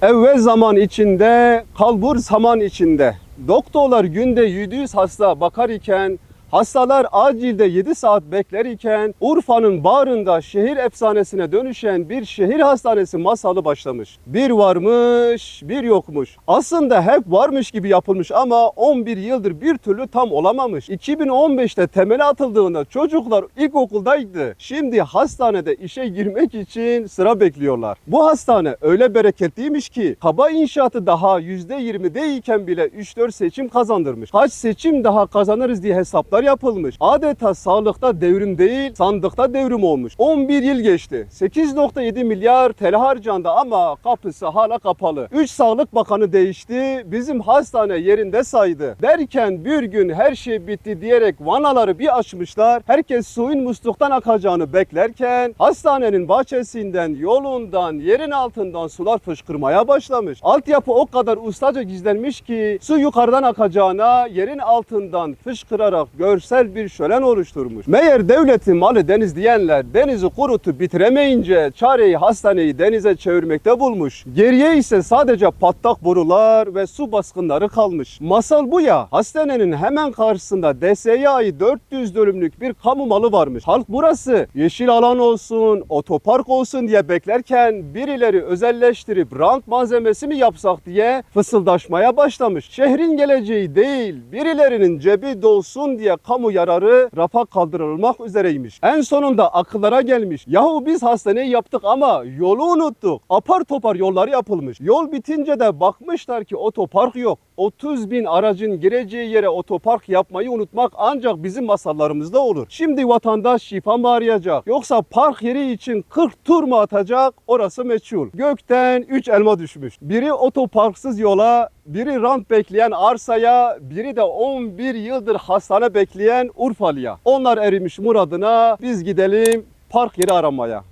Evvel zaman içinde, kalbur zaman içinde. Doktorlar günde 700 hasta bakar iken, hastalar acilde 7 saat bekler iken Urfa'nın bağrında şehir efsanesine dönüşen bir şehir hastanesi masalı başlamış. Bir varmış, bir yokmuş. Aslında hep varmış gibi yapılmış ama 11 yıldır bir türlü tam olamamış. 2015'te temeli atıldığında çocuklar ilkokuldaydı. Şimdi hastanede işe girmek için sıra bekliyorlar. Bu hastane öyle bereketliymiş ki kaba inşaatı daha %20'deyken bile 3-4 seçim kazandırmış. Kaç seçim daha kazanırız diye hesaplar yapılmış. Adeta sağlıkta devrim değil, sandıkta devrim olmuş. 11 yıl geçti. 8,7 milyar TL harcandı ama kapısı hala kapalı. 3 Sağlık Bakanı değişti. Bizim hastane yerinde saydı. Derken bir gün her şey bitti diyerek vanaları bir açmışlar. Herkes suyun musluktan akacağını beklerken hastanenin bahçesinden, yolundan, yerin altından sular fışkırmaya başlamış. Altyapı o kadar ustaca gizlenmiş ki su yukarıdan akacağına yerin altından fışkırarak görsel bir şölen oluşturmuş. Meğer devletin malı deniz diyenler denizi kurutup bitiremeyince çareyi hastaneyi denize çevirmekte bulmuş. Geriye ise sadece patlak borular ve su baskınları kalmış. Masal bu ya. Hastanenin hemen karşısında DSİ'ye ait 400 dönümlük bir kamu malı varmış. Halk burası yeşil alan olsun, otopark olsun diye beklerken birileri özelleştirip rant malzemesi mi yapsak diye fısıldaşmaya başlamış. Şehrin geleceği değil, birilerinin cebi dolsun diye kamu yararı rafa kaldırılmak üzereymiş. En sonunda akıllara gelmiş. Yahu biz hastaneyi yaptık ama yolu unuttuk. Apar topar yolları yapılmış. Yol bitince de bakmışlar ki otopark yok. 30 bin aracın gireceği yere otopark yapmayı unutmak ancak bizim masallarımızda olur. Şimdi vatandaş şifa mı arayacak? Yoksa park yeri için 40 tur mu atacak? Orası meçhul. Gökten 3 elma düşmüş. Biri otoparksız yola, biri rant bekleyen arsaya, biri de 11 yıldır hastane bekleyen Urfalı'ya. Onlar erimiş muradına, biz gidelim park yeri aramaya.